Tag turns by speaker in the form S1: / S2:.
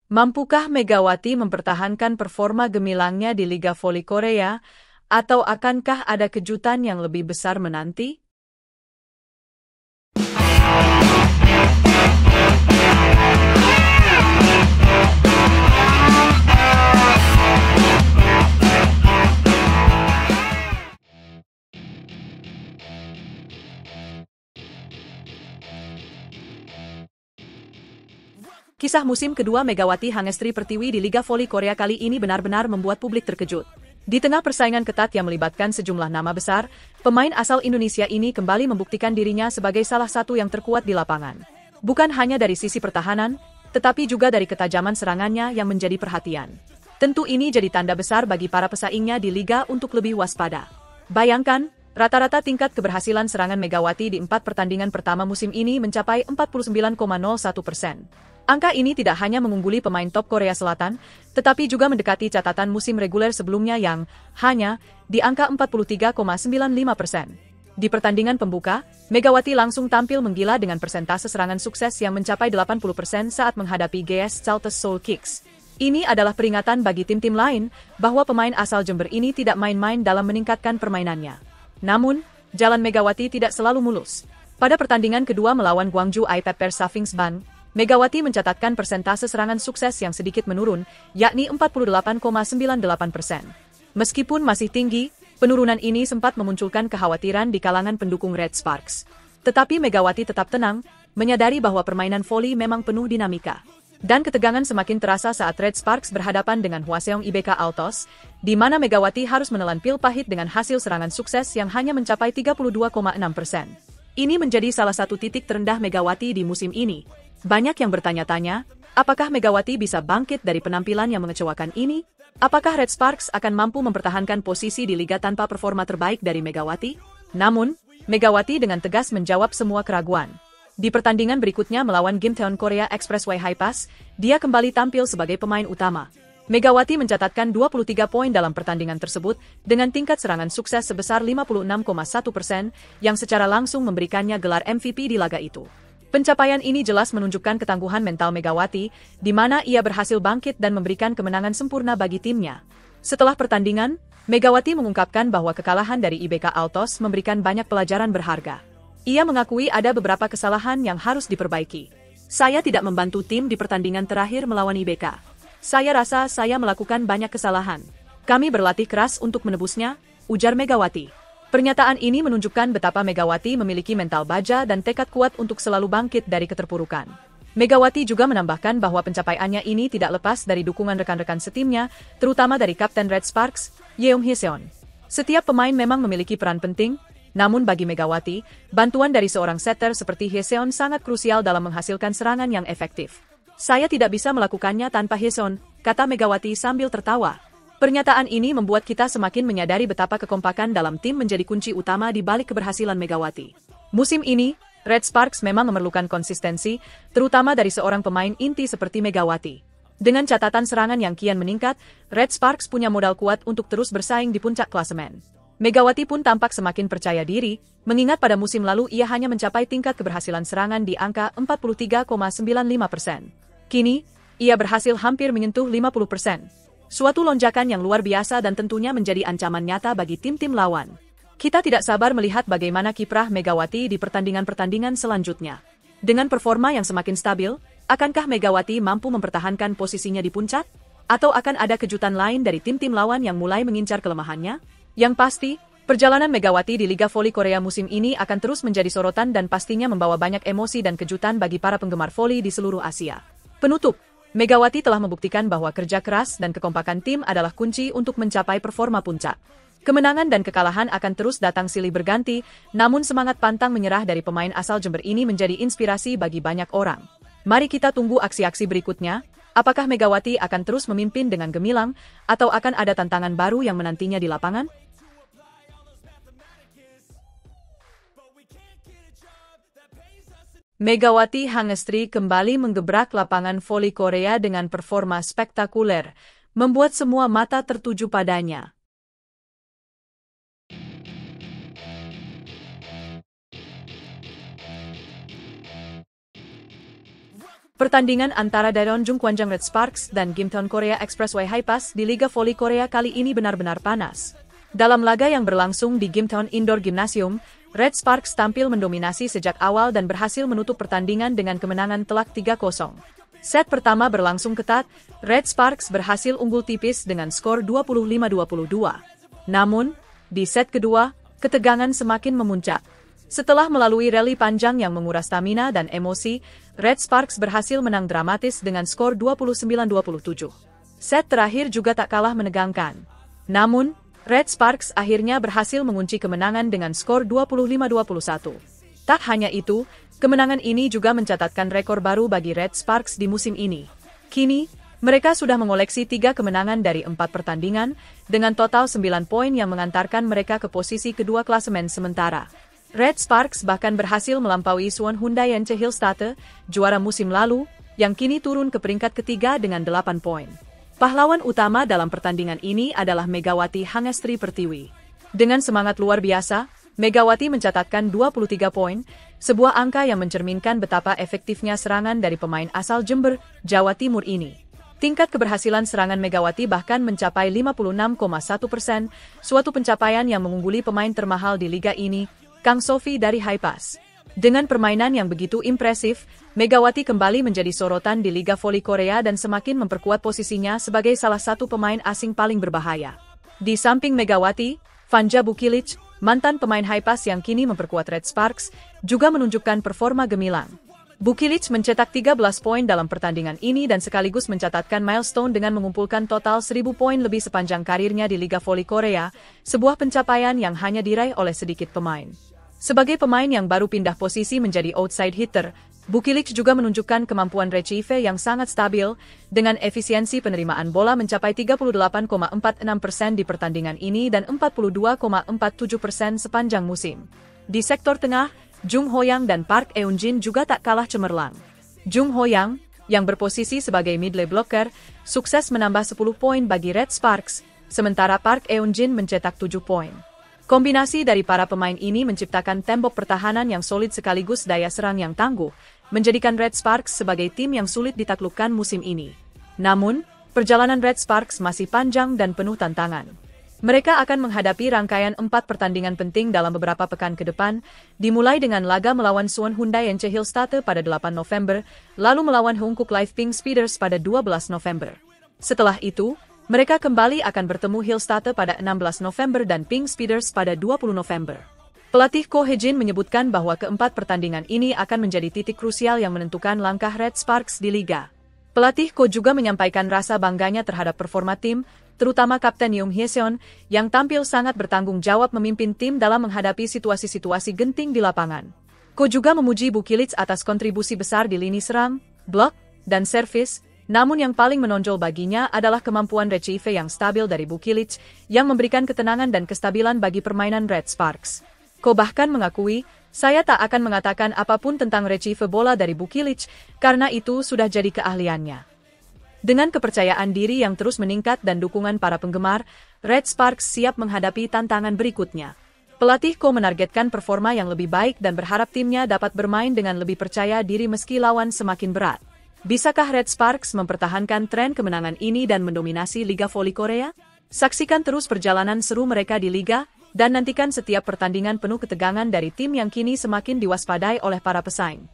S1: Mampukah Megawati mempertahankan performa gemilangnya di Liga Voli Korea, atau akankah ada kejutan yang lebih besar menanti? Kisah musim kedua Megawati Hangestri Pertiwi di Liga Voli Korea kali ini benar-benar membuat publik terkejut. Di tengah persaingan ketat yang melibatkan sejumlah nama besar, pemain asal Indonesia ini kembali membuktikan dirinya sebagai salah satu yang terkuat di lapangan. Bukan hanya dari sisi pertahanan, tetapi juga dari ketajaman serangannya yang menjadi perhatian. Tentu ini jadi tanda besar bagi para pesaingnya di Liga untuk lebih waspada. Bayangkan, rata-rata tingkat keberhasilan serangan Megawati di 4 pertandingan pertama musim ini mencapai 49,01%. Angka ini tidak hanya mengungguli pemain top Korea Selatan, tetapi juga mendekati catatan musim reguler sebelumnya yang hanya di angka 43,95%. Di pertandingan pembuka, Megawati langsung tampil menggila dengan persentase serangan sukses yang mencapai 80% saat menghadapi GS Celtes Seoul Kicks. Ini adalah peringatan bagi tim-tim lain bahwa pemain asal Jember ini tidak main-main dalam meningkatkan permainannya. Namun, jalan Megawati tidak selalu mulus. Pada pertandingan kedua melawan Gwangju Ipepers Safingsban, Megawati mencatatkan persentase serangan sukses yang sedikit menurun, yakni 48,98%. Meskipun masih tinggi, penurunan ini sempat memunculkan kekhawatiran di kalangan pendukung Red Sparks. Tetapi Megawati tetap tenang, menyadari bahwa permainan voli memang penuh dinamika. Dan ketegangan semakin terasa saat Red Sparks berhadapan dengan Hwaseong IBK Altos, di mana Megawati harus menelan pil pahit dengan hasil serangan sukses yang hanya mencapai 32,6%. Ini menjadi salah satu titik terendah Megawati di musim ini. Banyak yang bertanya-tanya, apakah Megawati bisa bangkit dari penampilan yang mengecewakan ini? Apakah Red Sparks akan mampu mempertahankan posisi di liga tanpa performa terbaik dari Megawati? Namun, Megawati dengan tegas menjawab semua keraguan. Di pertandingan berikutnya melawan Gimtaeon Korea Expressway High Pass, dia kembali tampil sebagai pemain utama. Megawati mencatatkan 23 poin dalam pertandingan tersebut dengan tingkat serangan sukses sebesar 56,1% yang secara langsung memberikannya gelar MVP di laga itu. Pencapaian ini jelas menunjukkan ketangguhan mental Megawati, di mana ia berhasil bangkit dan memberikan kemenangan sempurna bagi timnya. Setelah pertandingan, Megawati mengungkapkan bahwa kekalahan dari IBK Altos memberikan banyak pelajaran berharga. Ia mengakui ada beberapa kesalahan yang harus diperbaiki. Saya tidak membantu tim di pertandingan terakhir melawan IBK. Saya rasa saya melakukan banyak kesalahan. Kami berlatih keras untuk menebusnya, ujar Megawati. Pernyataan ini menunjukkan betapa Megawati memiliki mental baja dan tekad kuat untuk selalu bangkit dari keterpurukan. Megawati juga menambahkan bahwa pencapaiannya ini tidak lepas dari dukungan rekan-rekan setimnya, terutama dari Kapten Red Sparks, Yeong Hyeseon. Setiap pemain memang memiliki peran penting, namun bagi Megawati, bantuan dari seorang setter seperti Hyeseon sangat krusial dalam menghasilkan serangan yang efektif. Saya tidak bisa melakukannya tanpa Hyeseon, kata Megawati sambil tertawa. Pernyataan ini membuat kita semakin menyadari betapa kekompakan dalam tim menjadi kunci utama di balik keberhasilan Megawati. Musim ini, Red Sparks memang memerlukan konsistensi, terutama dari seorang pemain inti seperti Megawati. Dengan catatan serangan yang kian meningkat, Red Sparks punya modal kuat untuk terus bersaing di puncak klasemen. Megawati pun tampak semakin percaya diri, mengingat pada musim lalu ia hanya mencapai tingkat keberhasilan serangan di angka 43,95%. Kini, ia berhasil hampir menyentuh 50%. Suatu lonjakan yang luar biasa dan tentunya menjadi ancaman nyata bagi tim-tim lawan. Kita tidak sabar melihat bagaimana kiprah Megawati di pertandingan-pertandingan selanjutnya. Dengan performa yang semakin stabil, akankah Megawati mampu mempertahankan posisinya di puncak? Atau akan ada kejutan lain dari tim-tim lawan yang mulai mengincar kelemahannya? Yang pasti, perjalanan Megawati di Liga Voli Korea musim ini akan terus menjadi sorotan dan pastinya membawa banyak emosi dan kejutan bagi para penggemar voli di seluruh Asia. Penutup, Megawati telah membuktikan bahwa kerja keras dan kekompakan tim adalah kunci untuk mencapai performa puncak. Kemenangan dan kekalahan akan terus datang silih berganti, namun semangat pantang menyerah dari pemain asal Jember ini menjadi inspirasi bagi banyak orang. Mari kita tunggu aksi-aksi berikutnya, apakah Megawati akan terus memimpin dengan gemilang, atau akan ada tantangan baru yang menantinya di lapangan? Megawati Hangestri kembali menggebrak lapangan voli Korea dengan performa spektakuler, membuat semua mata tertuju padanya. Pertandingan antara Daejeon Kwanjang Red Sparks dan Gimteon Korea Expressway Highpass di Liga Voli Korea kali ini benar-benar panas. Dalam laga yang berlangsung di Gimteon Indoor Gymnasium, Red Sparks tampil mendominasi sejak awal dan berhasil menutup pertandingan dengan kemenangan telak 3-0. Set pertama berlangsung ketat, Red Sparks berhasil unggul tipis dengan skor 25-22. Namun, di set kedua, ketegangan semakin memuncak. Setelah melalui rally panjang yang menguras stamina dan emosi, Red Sparks berhasil menang dramatis dengan skor 29-27. Set terakhir juga tak kalah menegangkan. Namun, Red Sparks akhirnya berhasil mengunci kemenangan dengan skor 25-21. Tak hanya itu, kemenangan ini juga mencatatkan rekor baru bagi Red Sparks di musim ini. Kini, mereka sudah mengoleksi 3 kemenangan dari 4 pertandingan, dengan total 9 poin yang mengantarkan mereka ke posisi kedua klasemen sementara. Red Sparks bahkan berhasil melampaui Suwon Hyundai Eunchae Hillstatte, juara musim lalu, yang kini turun ke peringkat ketiga dengan 8 poin. Pahlawan utama dalam pertandingan ini adalah Megawati Hangestri Pertiwi. Dengan semangat luar biasa, Megawati mencatatkan 23 poin, sebuah angka yang mencerminkan betapa efektifnya serangan dari pemain asal Jember, Jawa Timur ini. Tingkat keberhasilan serangan Megawati bahkan mencapai 56,1%, suatu pencapaian yang mengungguli pemain termahal di liga ini, Kang Sophie dari Highpass. Dengan permainan yang begitu impresif, Megawati kembali menjadi sorotan di Liga Voli Korea dan semakin memperkuat posisinya sebagai salah satu pemain asing paling berbahaya. Di samping Megawati, Vanja Bukilic, mantan pemain Highpass yang kini memperkuat Red Sparks, juga menunjukkan performa gemilang. Bukilic mencetak 13 poin dalam pertandingan ini dan sekaligus mencatatkan milestone dengan mengumpulkan total 1.000 poin lebih sepanjang karirnya di Liga Voli Korea, sebuah pencapaian yang hanya diraih oleh sedikit pemain. Sebagai pemain yang baru pindah posisi menjadi outside hitter, Bukilic juga menunjukkan kemampuan retrieve yang sangat stabil, dengan efisiensi penerimaan bola mencapai 38,46% di pertandingan ini dan 42,47% sepanjang musim. Di sektor tengah, Jung Ho-yang dan Park Eun-jin juga tak kalah cemerlang. Jung Ho-yang, yang berposisi sebagai middle blocker, sukses menambah 10 poin bagi Red Sparks, sementara Park Eun-jin mencetak 7 poin. Kombinasi dari para pemain ini menciptakan tembok pertahanan yang solid sekaligus daya serang yang tangguh, menjadikan Red Sparks sebagai tim yang sulit ditaklukkan musim ini. Namun, perjalanan Red Sparks masih panjang dan penuh tantangan. Mereka akan menghadapi rangkaian 4 pertandingan penting dalam beberapa pekan ke depan, dimulai dengan laga melawan Suwon Hyundai Eunchae Hillstatte pada 8 November, lalu melawan Hongkuk Live Pink Speeders pada 12 November. Setelah itu, mereka kembali akan bertemu Hillstatte pada 16 November dan Pink Speeders pada 20 November. Pelatih Ko Hye-jin menyebutkan bahwa keempat pertandingan ini akan menjadi titik krusial yang menentukan langkah Red Sparks di liga. Pelatih Ko juga menyampaikan rasa bangganya terhadap performa tim, terutama Kapten Young Hye-seon, yang tampil sangat bertanggung jawab memimpin tim dalam menghadapi situasi-situasi genting di lapangan. Ko juga memuji Bukilic atas kontribusi besar di lini serang, blok, dan servis. Namun yang paling menonjol baginya adalah kemampuan retrieve yang stabil dari Bukilic, yang memberikan ketenangan dan kestabilan bagi permainan Red Sparks. Ko bahkan mengakui, saya tak akan mengatakan apapun tentang retrieve bola dari Bukilic, karena itu sudah jadi keahliannya. Dengan kepercayaan diri yang terus meningkat dan dukungan para penggemar, Red Sparks siap menghadapi tantangan berikutnya. Pelatih Ko menargetkan performa yang lebih baik dan berharap timnya dapat bermain dengan lebih percaya diri meski lawan semakin berat. Bisakah Red Sparks mempertahankan tren kemenangan ini dan mendominasi Liga Voli Korea? Saksikan terus perjalanan seru mereka di Liga, dan nantikan setiap pertandingan penuh ketegangan dari tim yang kini semakin diwaspadai oleh para pesaing.